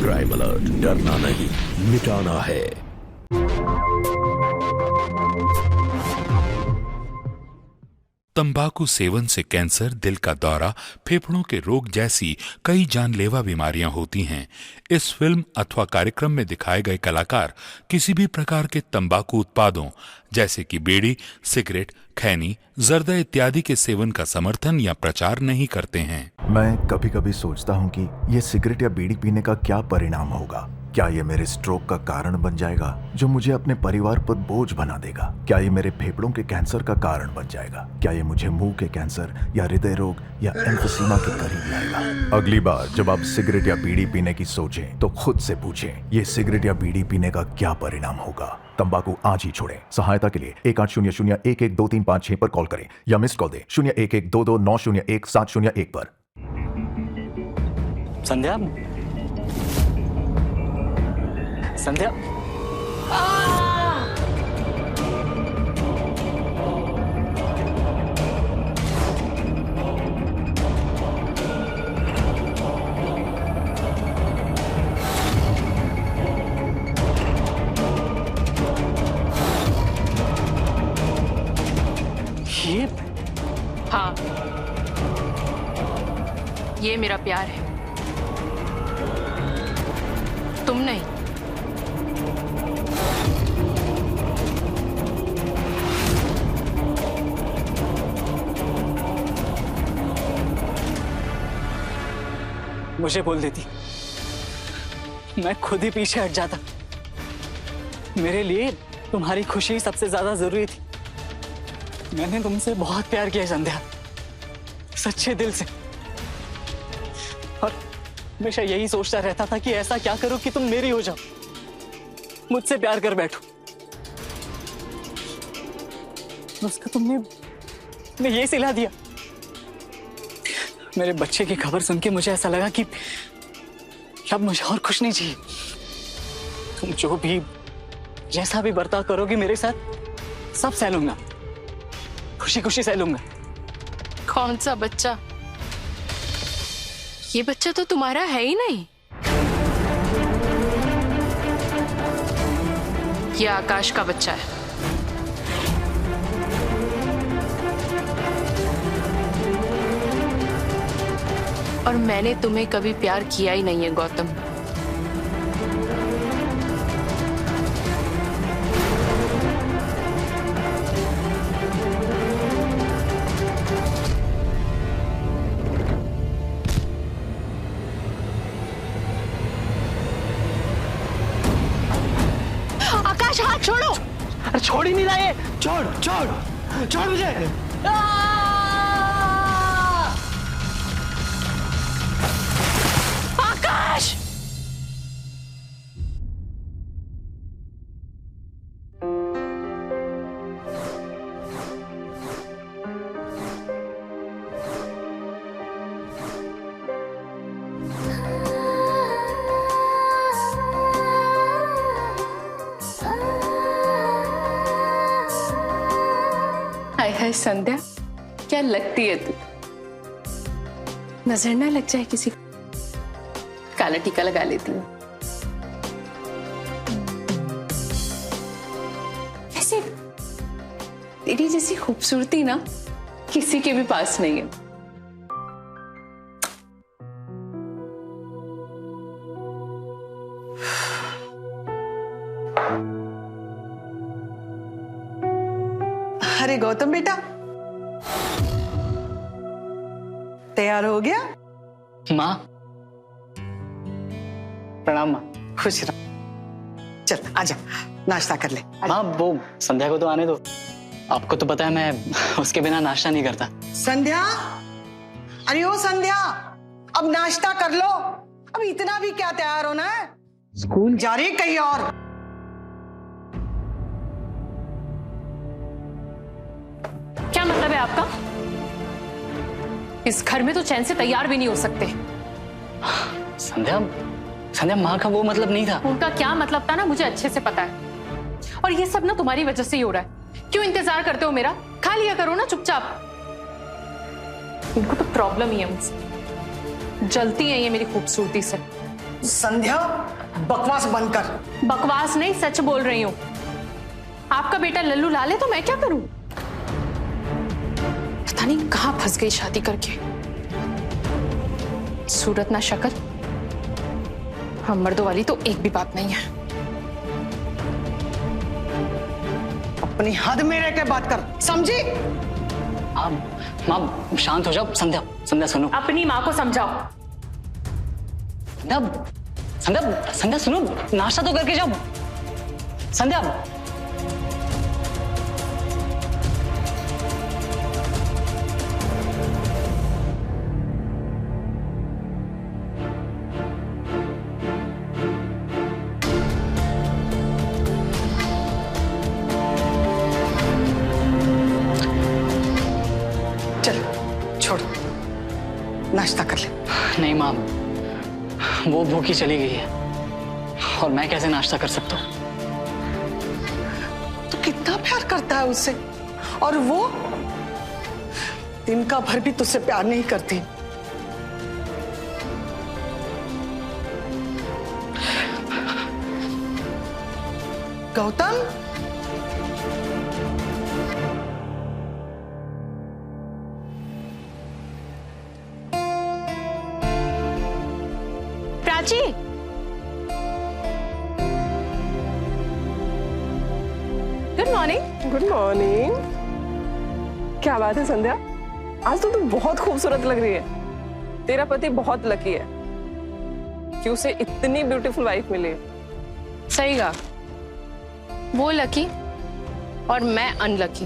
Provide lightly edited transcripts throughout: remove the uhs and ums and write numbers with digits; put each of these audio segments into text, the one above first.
Crime alert, डरना नहीं, मिटाना है। तंबाकू सेवन से कैंसर, दिल का दौरा, फेफड़ों के रोग जैसी कई जानलेवा बीमारियां होती हैं। इस फिल्म अथवा कार्यक्रम में दिखाए गए कलाकार किसी भी प्रकार के तंबाकू उत्पादों जैसे कि बीड़ी, सिगरेट, खैनी, जर्दा इत्यादि के सेवन का समर्थन या प्रचार नहीं करते हैं। मैं कभी कभी सोचता हूँ कि ये सिगरेट या बीड़ी पीने का क्या परिणाम होगा। क्या ये मेरे स्ट्रोक का कारण बन जाएगा, जो मुझे अपने परिवार पर बोझ बना देगा? क्या ये मेरे फेफड़ों के कैंसर का कारण बन जाएगा? क्या ये मुझे मुंह के कैंसर या हृदय रोग या एम्फीसीमा के करीब लाएगा? अगली बार जब आप सिगरेट या बीड़ी पीने की सोचें तो खुद से पूछें, ये सिगरेट या बीड़ी पीने का क्या परिणाम होगा? तंबाकू आज ही छोड़ें। सहायता के लिए 1800-112356 पर कॉल करें या मिस्ड कॉल दें 01122901-701 पर। संध्या, संध्या, ये हाँ, ये मेरा प्यार है, तुम नहीं। मुझे बोल देती, मैं खुद ही पीछे हट जाता। मेरे लिए तुम्हारी खुशी सबसे ज्यादा जरूरी थी। मैंने तुमसे बहुत प्यार किया संध्या, सच्चे दिल से, और हमेशा यही सोचता रहता था कि ऐसा क्या करूं कि तुम मेरी हो जाओ, मुझसे प्यार कर बैठो। उसका तुमने ये सिला दिया। मेरे बच्चे की खबर सुन के मुझे ऐसा लगा कि अब मुझे और कुछ नहीं चाहिए। तुम जो भी जैसा भी बर्ताव करोगे मेरे साथ, सब सह लूंगा, खुशी खुशी सह लूंगा। कौन सा बच्चा? ये बच्चा तो तुम्हारा है ही नहीं। ये आकाश का बच्चा है। और मैंने तुम्हें कभी प्यार किया ही नहीं है गौतम। आकाश, हाथ छोड़ो। अरे छोड़ ही नहीं रहा है। छोड़ छोड़ छोड़ मुझे। आकाश! हाय हाय संध्या, क्या लगती है तू? नजर ना लग जाए किसी को। काला टीका लगा लेती हूँ। ऐसे तेरी जैसी खूबसूरती ना किसी के भी पास नहीं है। अरे गौतम बेटा, तैयार हो गया? माँ प्रणाम। माँ खुश रहो। चल आजा, नाश्ता कर ले। माँ वो संध्या को तो आने दो। आपको तो पता है मैं उसके बिना नाश्ता नहीं करता। संध्या, अरे ओ संध्या, अब नाश्ता कर लो। अब इतना भी क्या तैयार होना है? स्कूल जा रही कहीं और? क्या मतलब है आपका? इस घर में तो चैन से तैयार भी नहीं हो सकते। संध्या, संध्या माँ का वो मतलब नहीं था। उनका क्या मतलब था ना, मुझे अच्छे से पता है। और ये सब ना तुम्हारी वजह से ही हो रहा है। क्यों इंतजार करते हो मेरा? खा लिया करो ना चुपचाप। इनको तो प्रॉब्लम ही है मुझसे। जलती है ये मेरी खूबसूरती से। संध्या, बकवास बंद कर। बकवास नहीं, सच बोल रही हूँ। आपका बेटा लल्लू लाल है तो मैं क्या करूं? पता नहीं कहां फंस गई शादी करके। सूरत ना शक्ल, हम मर्दों वाली तो एक भी बात नहीं है। अपनी हद में रह के बात कर, समझी? माँ शांत हो जाओ। संध्या, संध्या सुनो। अपनी माँ को समझाओ। संध्या, संध्या, संध्या सुनो, नाश्ता तो करके जाओ। संध्या, चल छोड़, नाश्ता कर ले। नहीं माँ, वो भूखी चली गई है और मैं कैसे नाश्ता कर सकता हूँ? तू कितना प्यार करता है उससे, और वो दिन का भर भी तुझसे प्यार नहीं करती। Gautam, Prachi, good morning. Good morning. क्या बात है संध्या, आज तो तुम बहुत खूबसूरत लग रही है। तेरा पति बहुत लकी है कि उसे इतनी ब्यूटीफुल वाइफ मिली है। सही कहा, वो लकी और मैं अनलकी।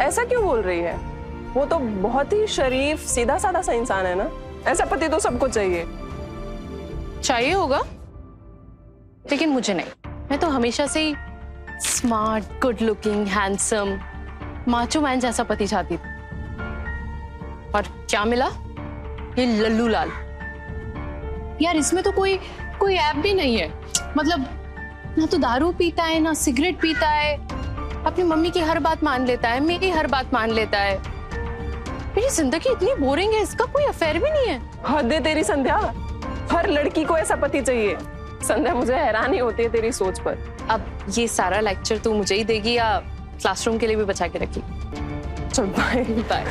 ऐसा क्यों बोल रही है? वो तो बहुत ही शरीफ सीधा साधा सा इंसान है ना। ऐसा पति तो सबको चाहिए। चाहिए होगा, लेकिन मुझे नहीं। मैं तो हमेशा से ही smart, good looking, handsome, macho man जैसा पति चाहती थी। और क्या मिला? ये लल्लू लाल। यार इसमें तो कोई ऐप भी नहीं है। मतलब ना तो दारू पीता है, ना सिगरेट पीता है, अपनी मम्मी की हर बात मान लेता है, मेरी हर बात मान लेता है। मेरी जिंदगी इतनी बोरिंग है, इसका कोई अफेयर भी नहीं है। हद है तेरी संध्या, हर लड़की को ऐसा पति चाहिए। संध्या, मुझे हैरानी होती है तेरी सोच पर। अब ये सारा लेक्चर तू मुझे ही देगी या क्लासरूम के लिए भी बचा के रखी? चल बाय बाय।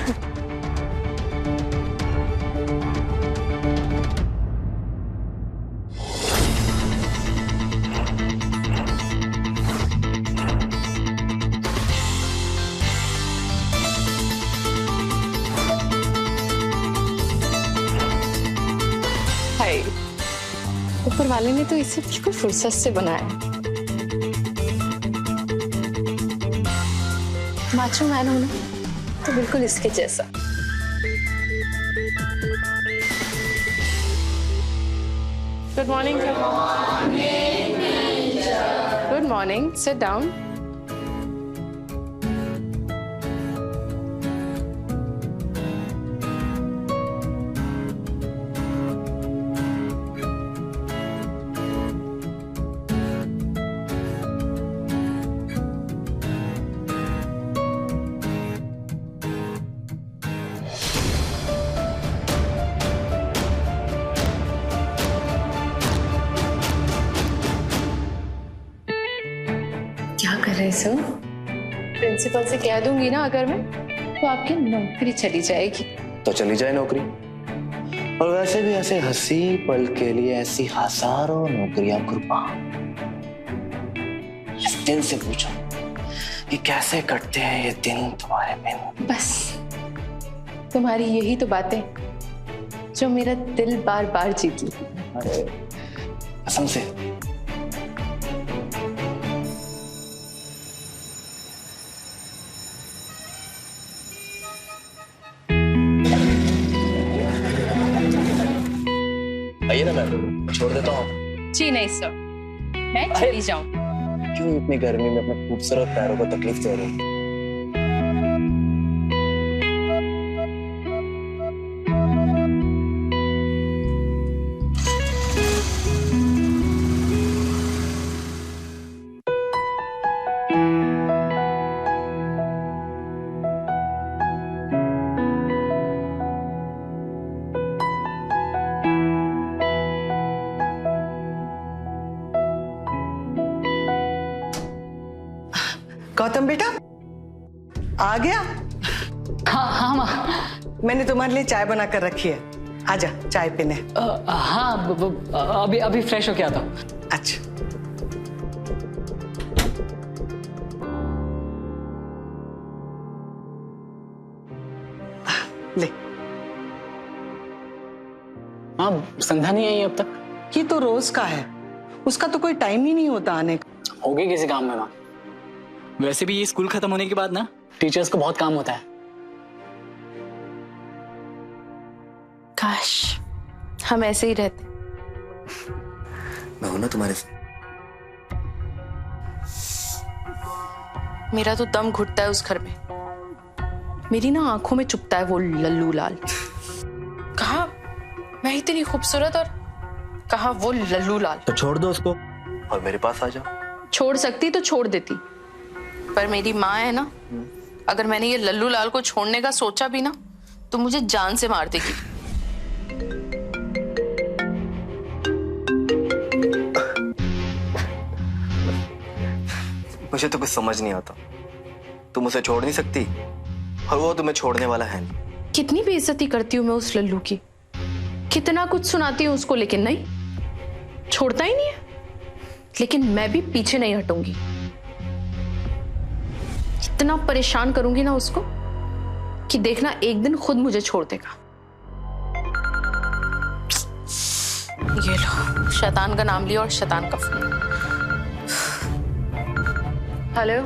हाय, ऊपर वाले ने तो इसे बिल्कुल फुर्सत से बनाया। माचो मैन होना तो बिल्कुल इसके जैसा। Good morning. Good morning, sit down. क्या कर रहे सो? प्रिंसिपल से कह दूंगी ना अगर मैं, तो आपकी नौकरी चली जाएगी। तो चली जाए नौकरी। और वैसे भी ऐसे हंसी पल के लिए ऐसी हजारों नौकरियां कुर्बान। इस दिन से पूछो कि कैसे कटते हैं ये दिन तुम्हारे बिन। बस तुम्हारी यही तो बातें जो मेरा दिल बार बार जीत लेती। अरे कसम से। आइए ना, मैं छोड़ देता हूँ। जी नहीं सर, मैं चली जाऊं। क्यों इतनी गर्मी में अपने खूबसूरत पैरों को तकलीफ दे रही है? गौतम बेटा आ गया? हाँ माँ। मैंने तुम्हारे लिए चाय बना कर रखी है, आजा चाय पीने। हाँ अभी अभी फ्रेश होके आता हूँ। अच्छा ले। हाँ संध्या नहीं आई अब तक? ये तो रोज का है, उसका तो कोई टाइम ही नहीं होता आने का। होगी किसी काम में माँ। वैसे भी ये स्कूल खत्म होने के बाद ना टीचर्स को बहुत काम होता है। काश हम ऐसे ही रहते। मैं हूं ना तुम्हारे मेरा तो दम घुटता है उस घर में। मेरी ना आंखों में चुभता है वो लल्लू लाल। कहा मैं इतनी खूबसूरत और कहा वो लल्लू लाल। तो छोड़ दो उसको और मेरे पास आ जाओ। छोड़ सकती तो छोड़ देती, पर मेरी माँ है ना, अगर मैंने ये लल्लू लाल को छोड़ने का सोचा भी ना तो मुझे जान से मार देगी। मुझे तो कुछ समझ नहीं आता, तुम उसे छोड़ नहीं सकती और वो तुम्हें छोड़ने वाला है नहीं। कितनी बेइज्जती करती हूँ मैं उस लल्लू की, कितना कुछ सुनाती हूँ उसको, लेकिन नहीं, छोड़ता ही नहीं है। लेकिन मैं भी पीछे नहीं हटूंगी। इतना परेशान करूंगी ना उसको कि देखना एक दिन खुद मुझे छोड़ देगा। ये लो, शैतान का नाम लिया और शैतान का फोन। हेलो।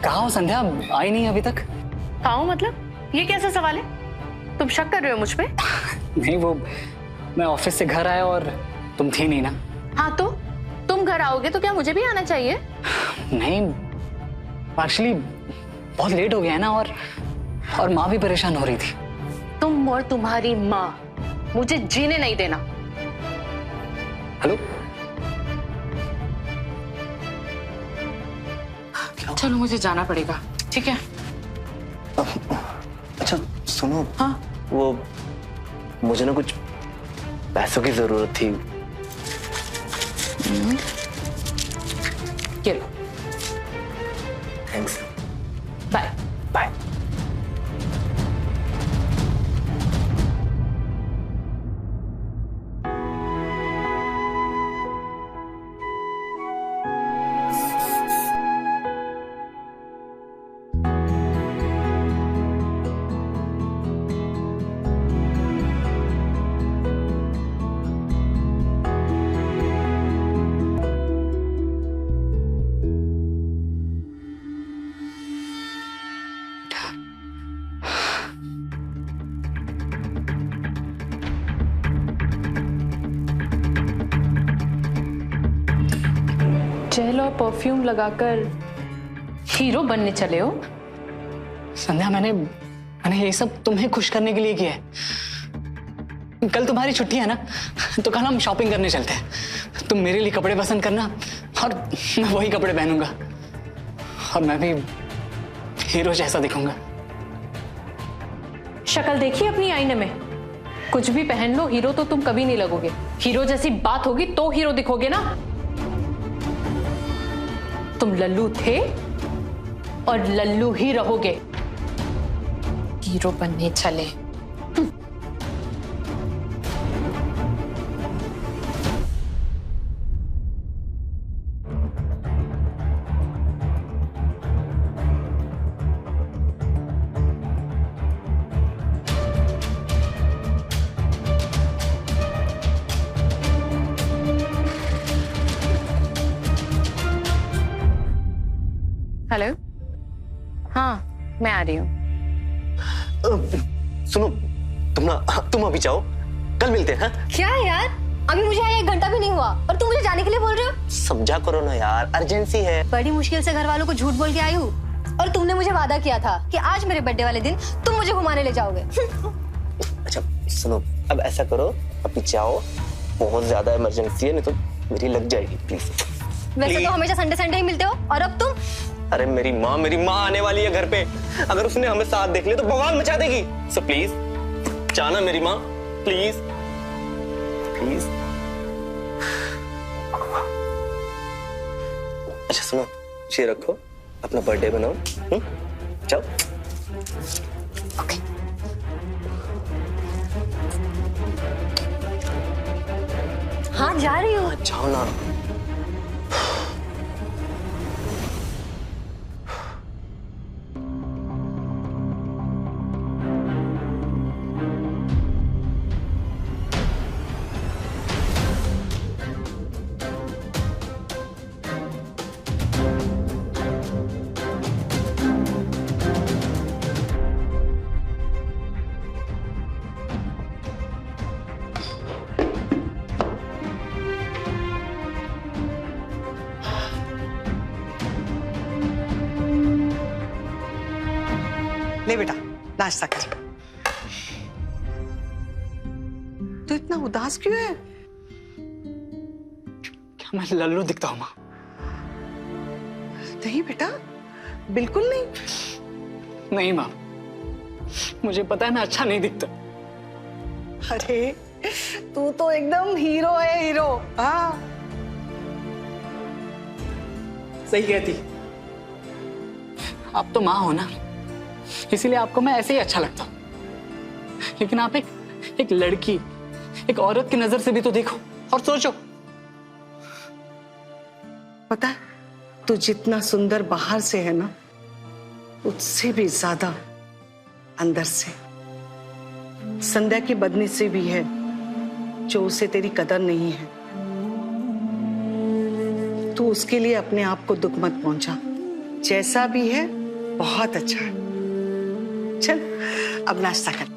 कहाँ हो संध्या? आई नहीं अभी तक? कहाँ हो मतलब? ये कैसा सवाल है? तुम शक कर रहे हो मुझ पे? नहीं, वो मैं ऑफिस से घर आया और तुम थी नहीं ना। हाँ तो तुम घर आओगे तो क्या मुझे भी आना चाहिए? नहीं, एक्चुअली बहुत लेट हो गया है ना, और माँ भी परेशान हो रही थी। तुम और तुम्हारी माँ मुझे जीने नहीं देना। हेलो। चलो मुझे जाना पड़ेगा, ठीक है? अच्छा सुनो। हाँ। वो मुझे ना कुछ पैसों की जरूरत थी। ये लो। थैंक्स। Bye bye. जेल और परफ्यूम लगाकर हीरो बनने चले हो? संध्या, मैंने ये सब तुम्हें खुश करने के लिए किया है। कल तुम्हारी छुट्टी है ना, तो कल हम शॉपिंग करने चलते हैं। तुम मेरे लिए कपड़े पसंद करना और मैं वही कपड़े पहनूंगा, और मैं भी हीरो जैसा दिखूंगा। शक्ल देखी अपनी आईने में? कुछ भी पहन लो, हीरो तो तुम कभी नहीं लगोगे। हीरो जैसी बात होगी तो हीरो दिखोगे ना। तुम लल्लू थे और लल्लू ही रहोगे। हीरो बनने चले। हेलो। हाँ मैं आ रही हूँ। सुनो, तुम अभी जाओ, कल मिलते हैं। हाँ? क्या है यार, अभी मुझे आया 1 घंटा भी नहीं हुआ और तुम मुझे जाने के लिए बोल रहे हो? समझा करो ना यार, अर्जेंसी है। बड़ी मुश्किल से घर वालों को झूठ बोल के आई हूँ, और तुमने मुझे वादा किया था कि आज मेरे बर्थडे वाले दिन तुम मुझे घुमाने ले जाओगे। अच्छा सुनो, अब ऐसा करो, अभी जाओ, बहुत ज्यादा इमरजेंसी है, नहीं तो मेरी लग जाएगी, प्लीज। वैसे तो हमेशा संडे संडे ही मिलते हो, और अब तुम? अरे मेरी माँ आने वाली है घर पे, अगर उसने हमें साथ देख लिया तो बवाल मचा देगी। सो प्लीज जाना मेरी माँ, प्लीज प्लीज। अच्छा सुनो, ये रखो, अपना बर्थडे बनाओ। जाओ। ओके। हाँ जा रही हूँ। जाओ ना। ले बेटा नाश्ता कर। तू इतना उदास क्यों है? क्या मैं लल्लू दिखता हूँ माँ? नहीं बेटा, बिल्कुल नहीं। नहीं माँ, मुझे पता है मैं अच्छा नहीं दिखता। अरे तू तो एकदम हीरो है, हीरो। हाँ सही कहती। आप तो माँ हो ना, इसीलिए आपको मैं ऐसे ही अच्छा लगता हूँ। लेकिन आप एक लड़की, एक औरत की नजर से भी तो देखो और सोचो। पता है, तू जितना सुंदर बाहर से है ना, उससे भी ज्यादा अंदर से संध्या की बदनसीबी भी है जो उसे तेरी कदर नहीं है। तू उसके लिए अपने आप को दुख मत पहुंचा। जैसा भी है बहुत अच्छा है। चल अब नाश्ता कर।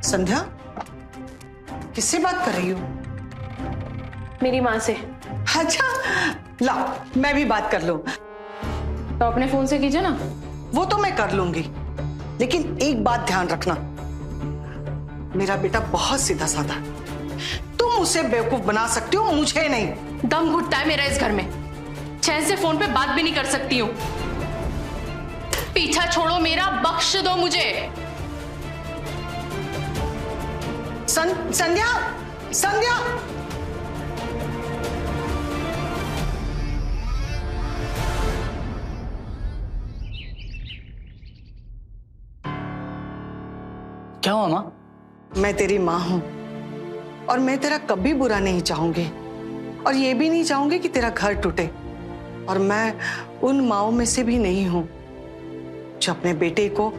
संध्या, किससे बात कर रही हो? मेरी माँ से। अच्छा, ला मैं भी बात कर लूं। तो अपने फोन से कीजिए ना। वो तो मैं कर लूंगी, लेकिन एक बात ध्यान रखना, मेरा बेटा बहुत सीधा साधा है। तुम उसे बेवकूफ बना सकती हो, मुझे नहीं। दम घुटता है मेरा इस घर में, चैन से फोन पे बात भी नहीं कर सकती हूँ। पीछा छोड़ो मेरा, बख्श दो मुझे। संध्या, संध्या। क्या हुआ माँ? मैं तेरी माँ हूं और मैं तेरा कभी बुरा नहीं चाहूंगी, और ये भी नहीं चाहूंगी कि तेरा घर टूटे। और मैं उन माँओं में से भी नहीं हूं जो अपने बेटे को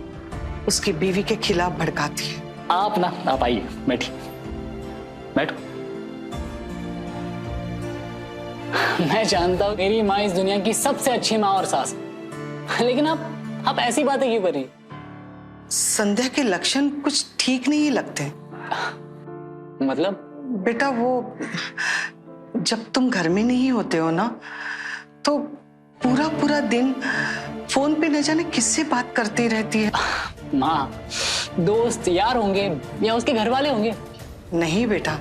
उसकी बीवी के खिलाफ भड़काती है। आप आइए, बैठिए, बैठो। मैं जानता हूँ मेरी माँ इस दुनिया की सबसे अच्छी माँ और सास, लेकिन आप ऐसी बातें क्यों कर रही? संध्या के लक्षण कुछ ठीक नहीं लगते। मतलब? बेटा वो जब तुम घर में नहीं होते हो ना, तो पूरा पूरा दिन फोन पे न जाने किससे बात करती रहती है। माँ, दोस्त यार होंगे या उसके घर वाले होंगे। नहीं बेटा,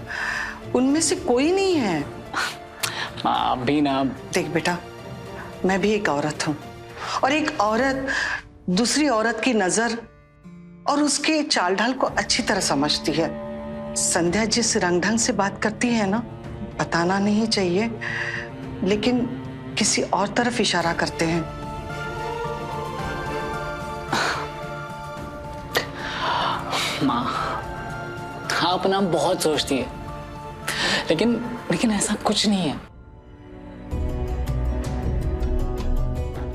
उनमें से कोई नहीं है। आप भी ना। देख बेटा, मैं भी एक औरत हूँ, और एक औरत दूसरी औरत की नजर और उसके चाल ढाल को अच्छी तरह समझती है। संध्या जिस रंग ढंग से बात करती है ना, बताना नहीं चाहिए, लेकिन किसी और तरफ इशारा करते हैं। माँ, आप ना बहुत सोचती है, लेकिन ऐसा कुछ नहीं है।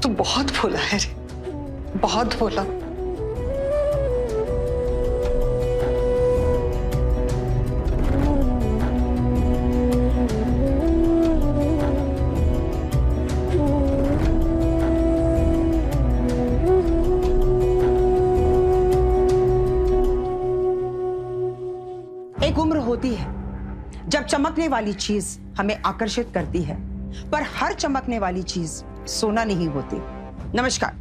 तू बहुत भोला है रे, बहुत भोला। एक उम्र होती है जब चमकने वाली चीज हमें आकर्षित करती है, पर हर चमकने वाली चीज सोना नहीं होती। नमस्कार,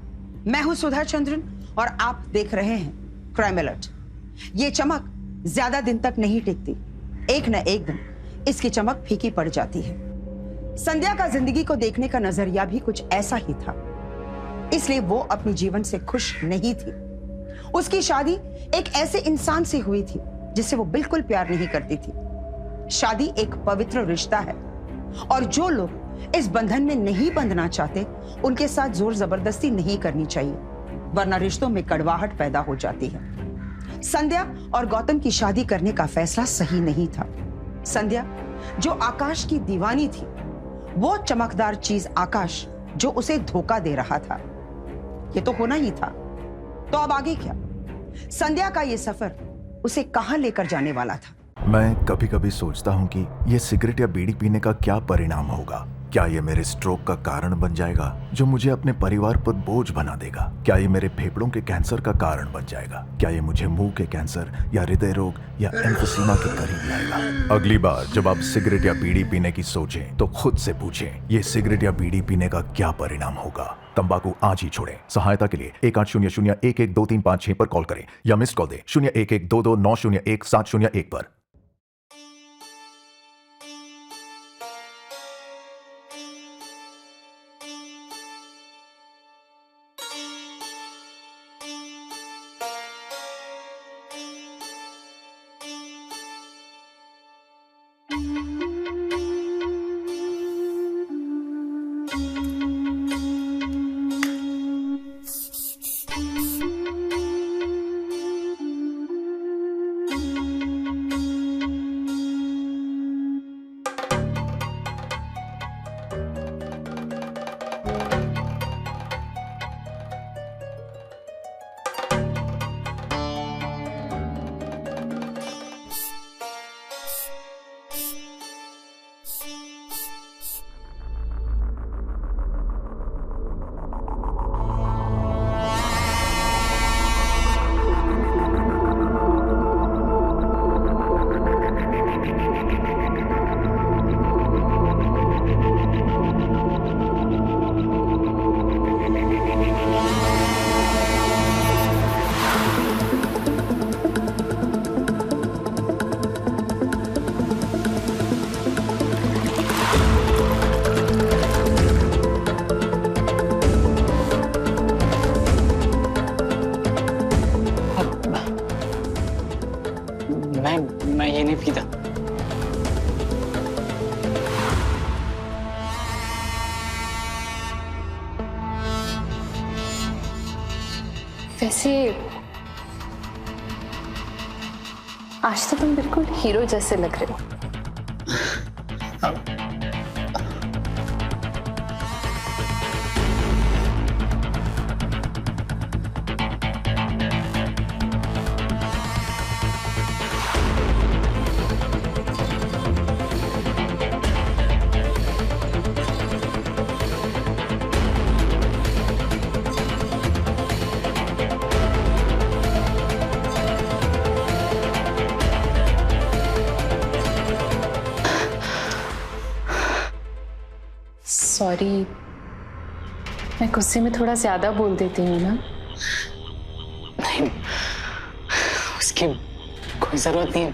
मैं हूं सुधा चंद्रन और आप देख रहे हैं क्राइम अलर्ट। ये चमक ज्यादा दिन तक नहीं टिकती, एक न एक दिन इसकी चमक फीकी पड़ जाती है। संध्या का जिंदगी को देखने का नजरिया भी कुछ ऐसा ही था, इसलिए वो अपने जीवन से खुश नहीं थी। उसकी शादी एक ऐसे इंसान से हुई थी जिससे वो बिल्कुल प्यार नहीं करती थी। शादी एक पवित्र रिश्ता है और जो लोग इस बंधन में नहीं बंधना चाहते उनके साथ जोर जबरदस्ती नहीं करनी चाहिए, वरना रिश्तों में कड़वाहट पैदा हो जाती है। संध्या और गौतम की शादी करने का फैसला सही नहीं था। संध्या जो आकाश की दीवानी थी, वो चमकदार चीज आकाश जो उसे धोखा दे रहा था, ये तो होना ही था। तो अब आगे क्या? संध्या का ये सफर उसे कहां लेकर जाने वाला था? मैं कभी कभी सोचता हूँ कि ये सिगरेट या बीड़ी पीने का क्या परिणाम होगा। क्या ये मेरे स्ट्रोक का कारण बन जाएगा जो मुझे अपने परिवार पर बोझ बना देगा? क्या ये मेरे फेफड़ों के कैंसर का कारण बन जाएगा? क्या ये मुझे मुंह के कैंसर या हृदय रोग या एम्फीसीमा के करीब लाएगा? अगली बार जब आप सिगरेट या बीड़ी पीने की सोचें तो खुद से पूछें, ये सिगरेट या बीड़ी पीने का क्या परिणाम होगा? तंबाकू आज ही छोड़ें। सहायता के लिए 1800-112356 पर कॉल करें या मिस्ड कॉल दें 01122901 पर। मैं ये नहीं पीता। वैसे आज तो तुम बिल्कुल हीरो जैसे लग रहे हो। सॉरी, मैं गुस्से में थोड़ा ज्यादा बोल देती हूँ ना। नहीं, उसकी कोई जरूरत नहीं है।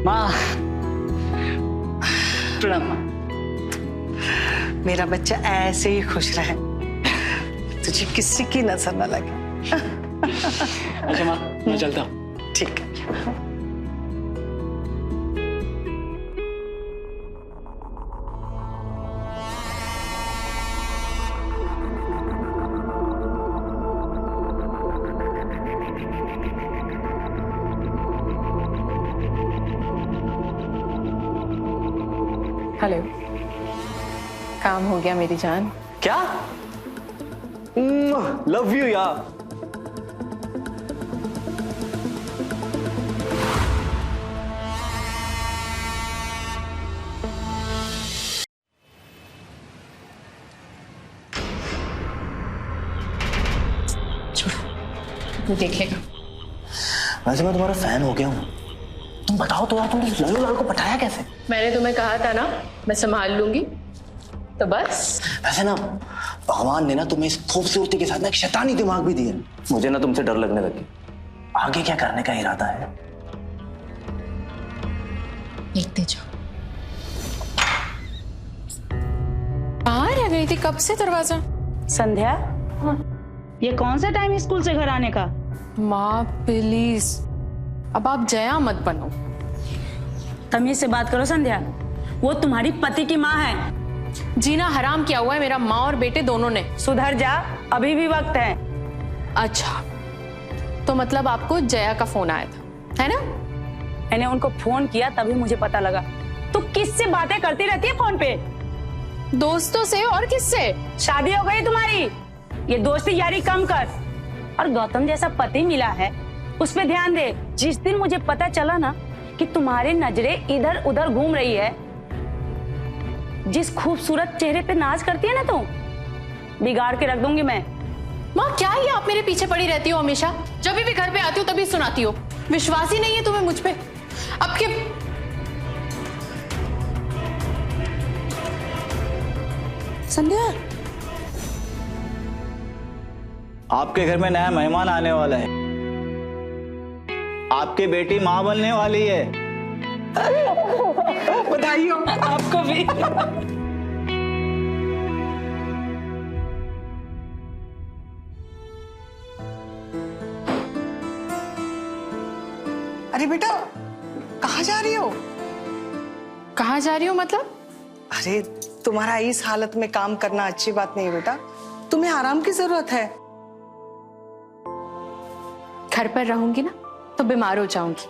माँ, प्रणाम। मेरा बच्चा ऐसे ही खुश रहे। तुझे किसी की नजर न लगे। अच्छा माँ, मैं चलता हूँ। ठीक है। हेलो, काम हो गया मेरी जान। क्या? लव यू यार। तू देखेगा। वैसे मैं तुम्हारा फैन हो गया हूँ। तुम बताओ तो यार, तुमने लल्लू लाल को पटाया कैसे? मैंने तुम्हें कहा था ना, मैं संभाल लूंगी, तो बस। वैसे ना भगवान ने ना तुम्हें इस खूबसूरती के साथ ना एक शैतानी दिमाग भी दिया। मुझे ना तुमसे डर लगने लगी। आगे क्या करने का इरादा है? देखते जाओ। कहाँ रह गई थी कब से दरवाजा? संध्या, ये कौन सा टाइम है स्कूल से घर आने का? माँ प्लीज, अब आप जया मत बनो। तमीज से बात करो संध्या, वो तुम्हारी पति की माँ है। जीना हराम किया हुआ है मेरा माँ और बेटे दोनों ने। सुधर जा, अभी भी वक्त है। अच्छा, तो मतलब आपको जया का फोन आया था, है ना? मैंने उनको फोन किया तभी मुझे पता लगा। तू किससे बातें करती रहती है फोन पे? दोस्तों से। और किससे? शादी हो गई तुम्हारी, ये दोस्ती यारी कम कर। और गौतम जैसा पति मिला है, उस पे ध्यान दे। जिस दिन मुझे पता चला ना कि तुम्हारी नजरें इधर उधर घूम रही है, जिस खूबसूरत चेहरे पे नाज करती है ना तुम, बिगाड़ के रख दूंगी मैं। माँ क्या ये आप मेरे पीछे पड़ी रहती हो हमेशा? जब भी घर पे आती हो तभी सुनाती हो। विश्वास ही नहीं है तुम्हें मुझ पे। अब के संध्या, आपके घर में नया मेहमान आने वाला है। आपकी बेटी माँ बनने वाली है। बधाई हो। आपको भी। अरे बेटा, कहाँ जा रही हो? कहाँ जा रही हो मतलब? अरे तुम्हारा इस हालत में काम करना अच्छी बात नहीं है बेटा, तुम्हें आराम की जरूरत है। घर पर रहूंगी ना तो बीमार हो जाऊंगी,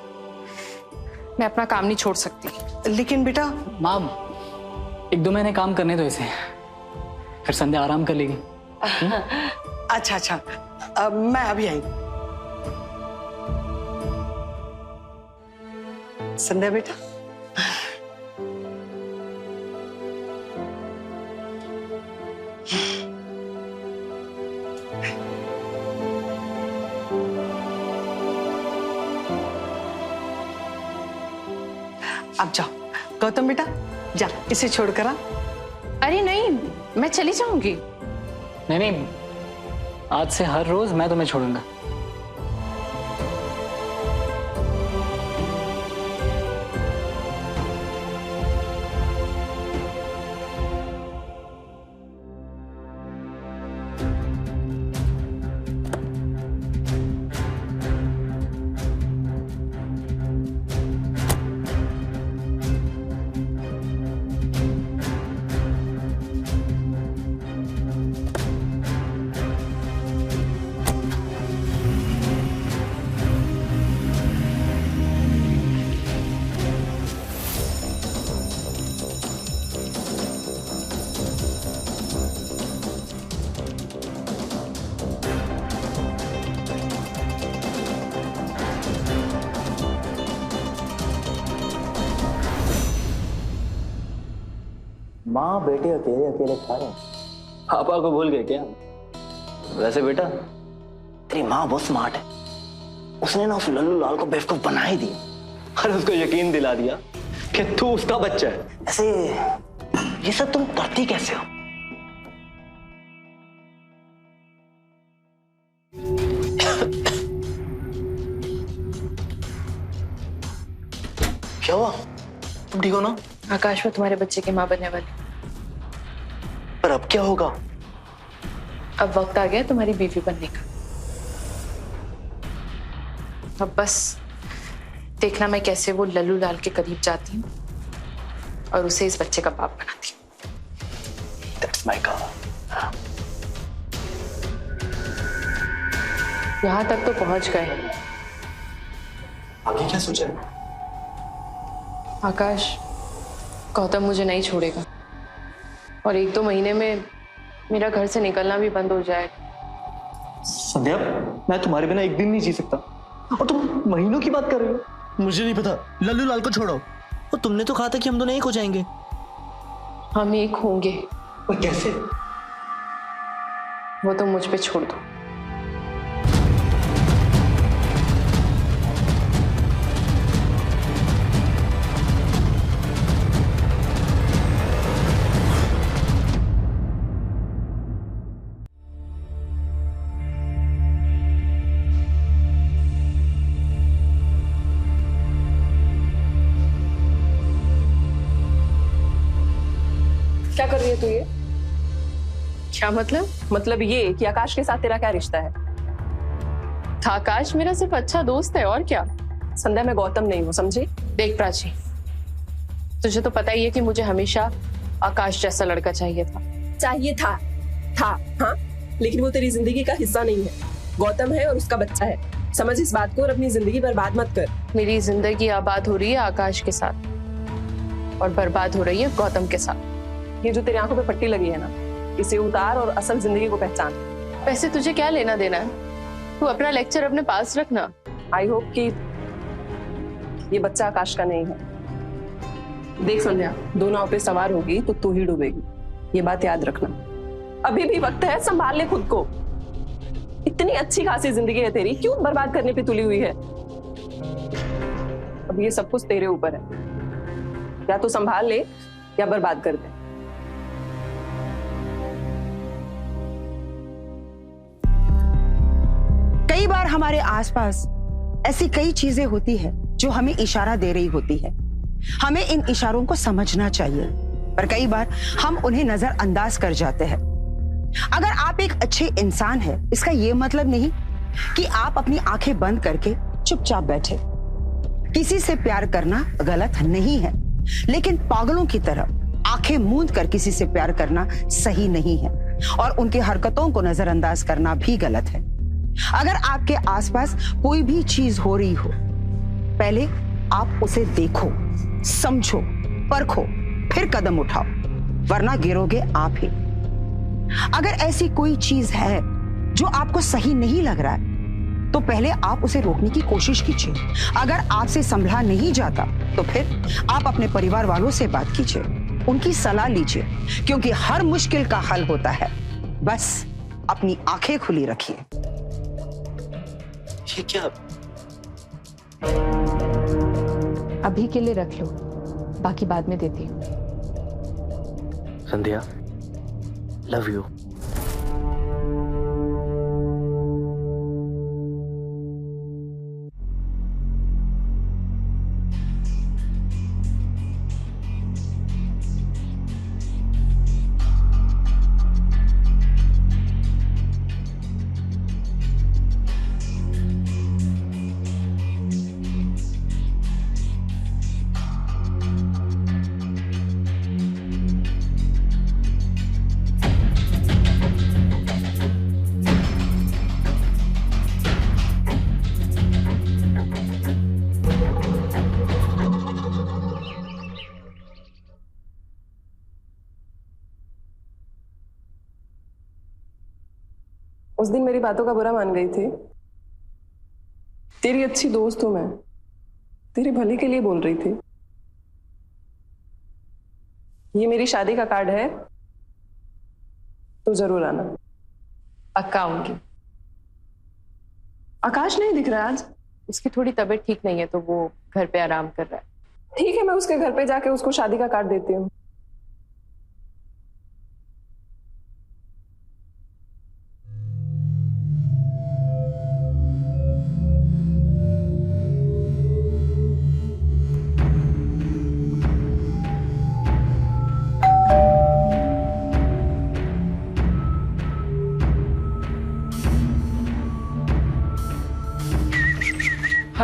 मैं अपना काम नहीं छोड़ सकती। लेकिन बेटा। माँ, 1-2 महीने काम करने दो इसे, फिर संध्या आराम कर लेगी। अच्छा अच्छा, मैं अभी आई। संध्या बेटा, अब जाओ। गौतम बेटा, जा इसे छोड़कर आ। अरे नहीं, मैं चली जाऊंगी। नहीं नहीं, आज से हर रोज मैं तुम्हें छोड़ूंगा। माँ बेटे अकेले अकेले खा रहे हैं। पापा को भूल गए क्या? वैसे बेटा, तेरी माँ बहुत स्मार्ट है। उसने ना उस लल्लू लाल को बेवकूफ बना ही दिया और उसको यकीन दिला दिया कि तू उसका बच्चा है। ऐसे ये सब तुम करती कैसे हो? क्या हुआ? तुम ठीक हो ना? आकाश में तुम्हारे बच्चे की माँ बनने वाली। पर अब क्या होगा? अब वक्त आ गया तुम्हारी बीवी बनने का। अब बस देखना मैं कैसे वो लल्लू लाल के करीब जाती हूँ और उसे इस बच्चे का बाप बनाती हूँ। That's my call. यहाँ तक तो पहुंच गए। आगे क्या सोचा है? आकाश, गौतम मुझे नहीं छोड़ेगा और 1-2 महीने में मेरा घर से निकलना भी बंद हो जाएगा। संध्या, मैं तुम्हारे बिना एक दिन नहीं जी सकता और तुम महीनों की बात कर रही हो। मुझे नहीं पता, लल्लू लाल को छोड़ो। और तुमने तो कहा था कि हम दोनों एक हो जाएंगे। हम एक होंगे। पर कैसे? वो तो मुझ पे छोड़ दो। क्या कर रही है तू ये? क्या मतलब? मतलब ये कि आकाश के साथ तेरा क्या रिश्ता है? आकाश मेरा सिर्फ अच्छा दोस्त है और क्या। संध्या, मैं गौतम नहीं हूँ, समझी? देख प्राची, तुझे तो पता ही है कि मुझे हमेशा आकाश जैसा लड़का चाहिए था। हाँ, लेकिन वो तेरी जिंदगी का हिस्सा नहीं है। गौतम है और उसका बच्चा है। समझ इस बात को और अपनी जिंदगी बर्बाद मत कर। मेरी जिंदगी आबाद हो रही है आकाश के साथ और बर्बाद हो रही है गौतम के साथ। ये जो तेरी आंखों पे पट्टी लगी है ना, इसे उतार और असल जिंदगी को पहचान। वैसे तुझे क्या लेना देना है? तू अपना लेक्चर अपने पास रखना। आई होप कि ये बच्चा आकाश का नहीं है। देख संध्या, 2 नाव पे सवार होगी तो तू ही डूबेगी, ये बात याद रखना। अभी भी वक्त है, संभाल ले खुद को। इतनी अच्छी खासी जिंदगी है तेरी, क्यों बर्बाद करने पे तुली हुई है? अब ये सब कुछ तेरे ऊपर है, या तो संभाल ले या बर्बाद कर दे। कई बार हमारे आसपास ऐसी कई चीजें होती है जो हमें इशारा दे रही होती है। हमें इन इशारों को समझना चाहिए, पर कई बार हम उन्हें नजरअंदाज कर जाते हैं। अगर आप एक अच्छे इंसान हैं, इसका यह मतलब नहीं कि आप अपनी आंखें बंद करके चुपचाप बैठे। किसी से प्यार करना गलत नहीं है, लेकिन पागलों की तरह आंखें मूंद कर किसी से प्यार करना सही नहीं है और उनकी हरकतों को नजरअंदाज करना भी गलत है। अगर आपके आसपास कोई भी चीज हो रही हो, पहले आप उसे देखो, समझो, परखो, फिर कदम उठाओ, वरना गिरोगे आप ही। अगर ऐसी कोई चीज है जो आपको सही नहीं लग रहा है, तो पहले आप उसे रोकने की कोशिश कीजिए। अगर आपसे संभला नहीं जाता, तो फिर आप अपने परिवार वालों से बात कीजिए, उनकी सलाह लीजिए, क्योंकि हर मुश्किल का हल होता है। बस अपनी आंखें खुली रखिए। ये क्या? अभी के लिए रख लो, बाकी बाद में देती हूँ। संध्या, लव यू। उस दिन मेरी बातों का बुरा मान गई थी। तेरी अच्छी दोस्त हूं मैं, तेरे भले के लिए बोल रही थी। ये मेरी शादी का कार्ड है, तो जरूर आना। पक्का आऊंगी। आकाश नहीं दिख रहा आज। उसकी थोड़ी तबीयत ठीक नहीं है, तो वो घर पे आराम कर रहा है। ठीक है, मैं उसके घर पे जाके उसको शादी का कार्ड देती हूँ।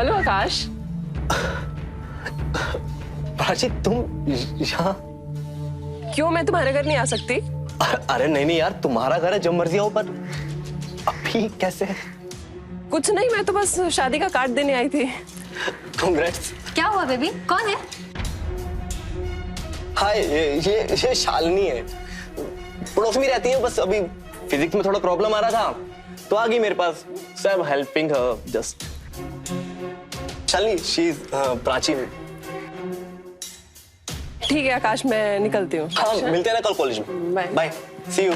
हेलो आकाश। प्राची तुम यहाँ? क्यों, मैं तुम्हारे घर नहीं आ सकती? अरे नहीं नहीं यार, तुम्हारा घर है, जब मर्जी आओ, पर अभी कैसे? कुछ नहीं, मैं तो बस शादी का कार्ड देने आई थी। कांग्रेट्स। क्या हुआ बेबी, कौन है? हाय, ये शालिनी है, पड़ोस में रहती है। बस अभी फिजिक्स में थोड़ा प्रॉब्लम आ रहा था तो आ गई मेरे पास। So I am helping her just. Shalini, she is Prachi. ठीक है आकाश, मैं निकलती हूँ। हाँ, मिलते हैं ना कल कॉलेज में। Bye bye, see you.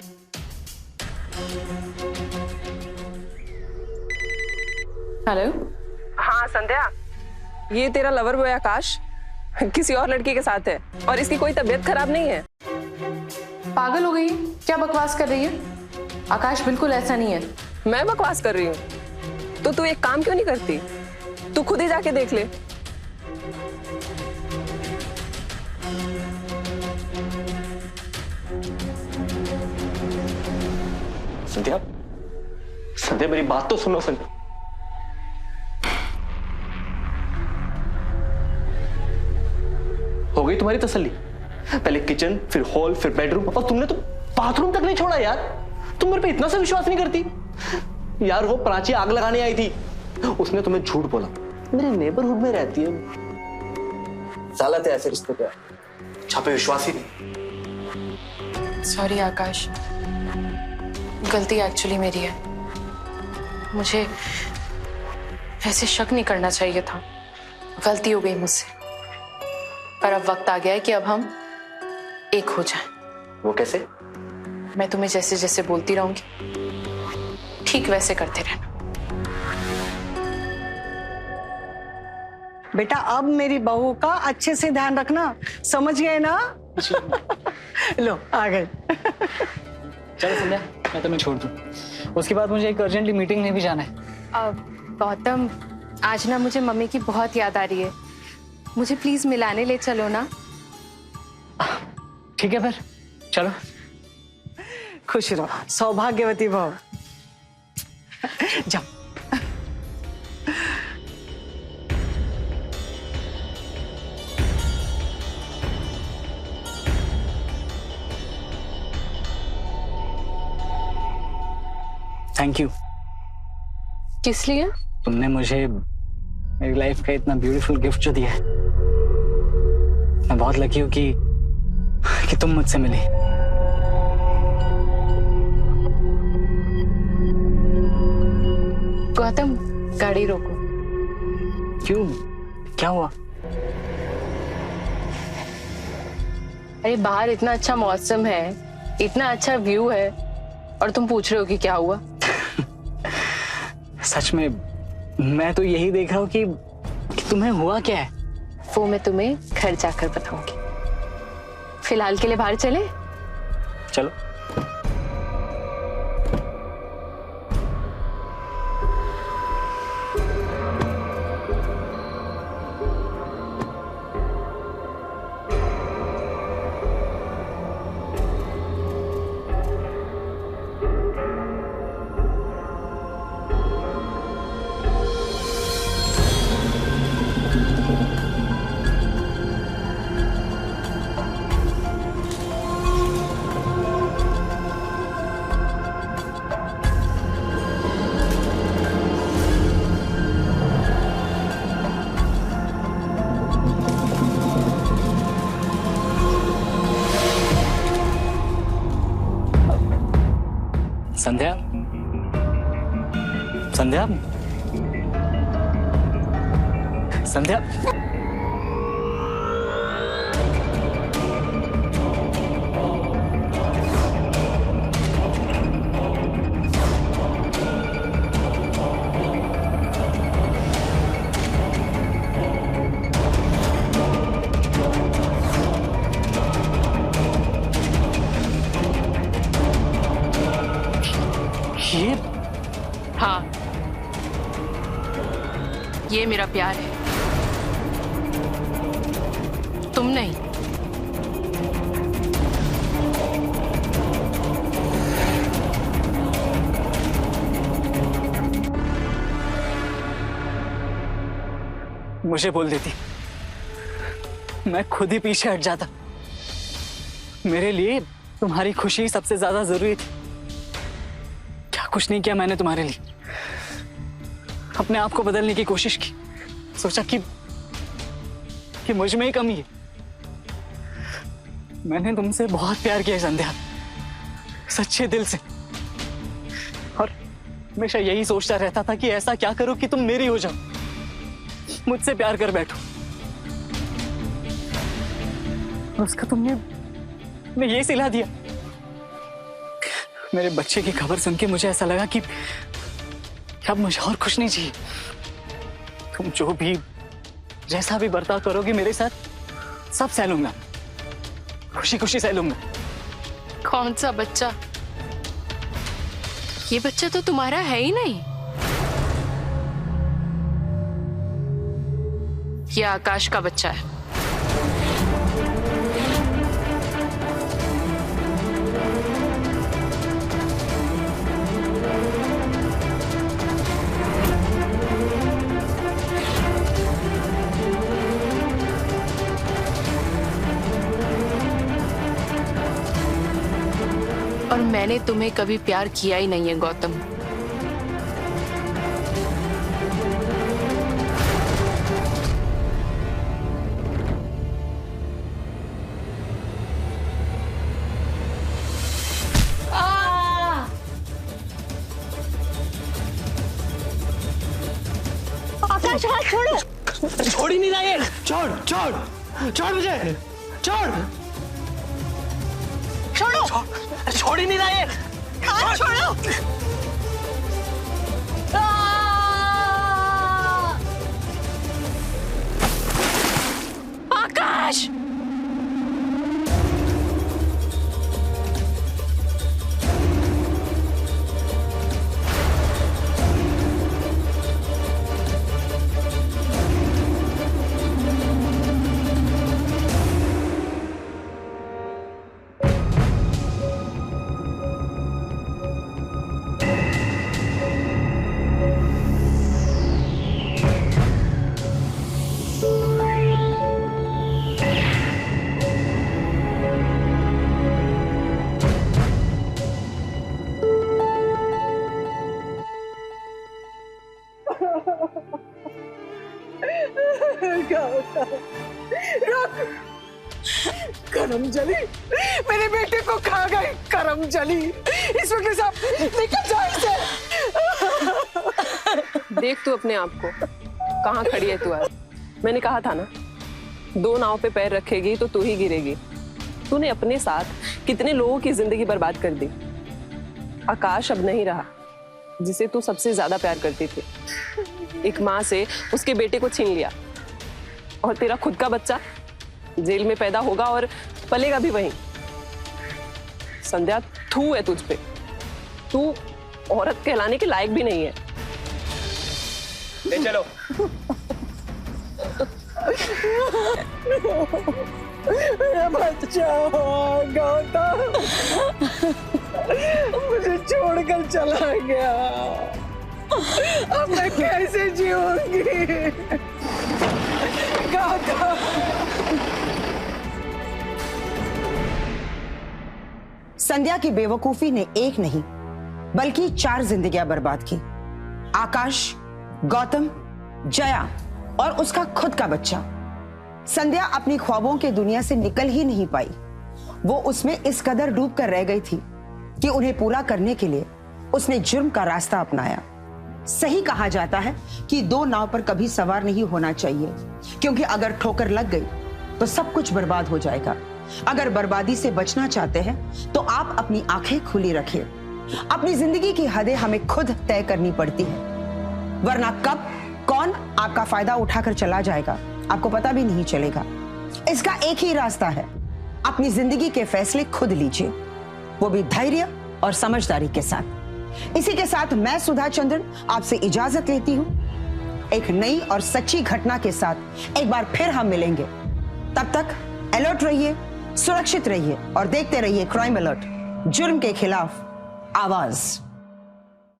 Hello. हाँ संध्या, ये तेरा लवर बॉय आकाश किसी और लड़की के साथ है और इसकी कोई तबीयत खराब नहीं है। पागल हो गई, क्या बकवास कर रही है? आकाश बिल्कुल ऐसा नहीं है। मैं बकवास कर रही हूँ तो तू एक काम क्यों नहीं करती? तू खुद ही जाके देख ले। संध्या, संध्या मेरी बात तो सुनो। संध्या, हो गई तुम्हारी तसल्ली? पहले किचन, फिर हॉल, फिर बेडरूम, और तुमने तो बाथरूम तक नहीं छोड़ा यार। तुम मेरे पे इतना सा विश्वास नहीं करती यार। वो प्राची आग लगाने आई थी, उसने तुम्हें झूठ बोला। मेरे नेबरहुड में रहती है। साला थे ऐसे रिश्ते पे छापे विश्वास ही नहीं। सॉरी आकाश, गलती एक्चुअली मेरी है। मुझे ऐसे शक नहीं करना चाहिए था, गलती हो गई मुझसे। पर अब वक्त आ गया है कि अब हम एक हो जाएं। वो कैसे? मैं तुम्हें जैसे जैसे बोलती रहूंगी, ठीक वैसे करते रहना। बेटा, अब मेरी बहू का अच्छे से ध्यान रखना, समझ गए ना? लो आ गए। चलो संध्या, मैं तुम्हें छोड़ दूं। उसके बाद मुझे एक अर्जेंटली मीटिंग में भी जाना है। गौतम, आज ना मुझे मम्मी की बहुत याद आ रही है। मुझे प्लीज मिलाने ले चलो ना। ठीक है फिर चलो। खुश रहो, सौभाग्यवती भव। जाओ। Thank you. किस लिए? तुमने मुझे मेरी लाइफ का इतना ब्यूटीफुल गिफ्ट जो दिया है। मैं बहुत लकी हूँ कि तुम मुझसे मिली। गौतम, गाड़ी रोको। क्यों, क्या हुआ? अरे बाहर इतना अच्छा मौसम है, इतना अच्छा व्यू है, और तुम पूछ रहे हो कि क्या हुआ? सच में मैं तो यही देख रहा हूँ कि तुम्हें हुआ क्या है। वो मैं तुम्हें घर जाकर बताऊंगी। फिलहाल के लिए बाहर चले? चलो। संध्या, संध्या, संध्या। ये हाँ, ये मेरा प्यार है, तुम नहीं। मुझे बोल देती, मैं खुद ही पीछे हट जाता। मेरे लिए तुम्हारी खुशी सबसे ज्यादा जरूरी थी। क्या कुछ नहीं किया मैंने तुम्हारे लिए। अपने आप को बदलने की कोशिश की, सोचा कि मुझ में ही कमी है। मैंने तुमसे बहुत प्यार किया संध्या, सच्चे दिल से, और हमेशा यही सोचता रहता था कि ऐसा क्या करो कि तुम मेरी हो जाओ, मुझसे प्यार कर बैठो। और उसका तुमने ये सिला दिया। मेरे बच्चे की खबर सुन के मुझे ऐसा लगा कि अब मुझे और कुछ नहीं चाहिए। तुम जो भी जैसा भी बर्ताव करोगे मेरे साथ, सब सह लूंगा, खुशी खुशी सह लूंगा। कौन सा बच्चा? ये बच्चा तो तुम्हारा है ही नहीं। ये आकाश का बच्चा है। और मैंने तुम्हें कभी प्यार किया ही नहीं है गौतम। आकाश हाथ छोड़ो। छोड़ ही नहीं रहा ये। छोड़ छोड़ छोड़ मुझे, छोड़ छोड़ो। छोड़ ही नहीं रहा ये। हाथ छोड़ो। आकाश! करमजली, मेरे बेटे को खा गई करमजली। इस वक्त साहब निकल जाओ इसे। देख तू अपने आप को, कहाँ खड़ी है तू आज। मैंने कहा था ना, दो नाव पे पैर रखेगी तो तू ही गिरेगी। तूने अपने साथ कितने लोगों की जिंदगी बर्बाद कर दी। आकाश अब नहीं रहा जिसे तू सबसे ज्यादा प्यार करती थी। एक माँ से उसके बेटे को छीन लिया, और तेरा खुद का बच्चा जेल में पैदा होगा और पलेगा भी वहीं। संध्या, थू है तुझ पे। तू औरत कहलाने के लायक भी नहीं है। ले चलो। बच्चा गौतम मुझे छोड़कर चला गया। अब मैं कैसे जीऊंगी गौतम? संध्या की बेवकूफी ने एक नहीं बल्कि 4 जिंदगियां बर्बाद की। आकाश, गौतम, जया और उसका खुद का बच्चा। संध्या अपनी ख्वाबों के दुनिया से निकल ही नहीं पाई। वो उसमें इस कदर डूब कर रह गई थी कि उन्हें पूरा करने के लिए उसने जुर्म का रास्ता अपनाया। सही कहा जाता है कि 2 नाव पर कभी सवार नहीं होना चाहिए, क्योंकि अगर ठोकर लग गई तो सब कुछ बर्बाद हो जाएगा। अगर बर्बादी से बचना चाहते हैं तो आप अपनी आंखें खुली रखिए। अपनी जिंदगी की हदें हमें खुद तय करनी पड़ती है, वरना कब कौन आपका फायदा उठाकर चला जाएगा आपको पता भी नहीं चलेगा। इसका एक ही रास्ता है, अपनी जिंदगी के फैसले खुद लीजिए, वो भी धैर्य और समझदारी के साथ। इसी के साथ मैं सुधा चंद्रन आपसे इजाजत लेती हूं। एक नई और सच्ची घटना के साथ एक बार फिर हम मिलेंगे। तब तक अलर्ट रहिए, सुरक्षित रहिए और देखते रहिए क्राइम अलर्ट, जुर्म के खिलाफ आवाज।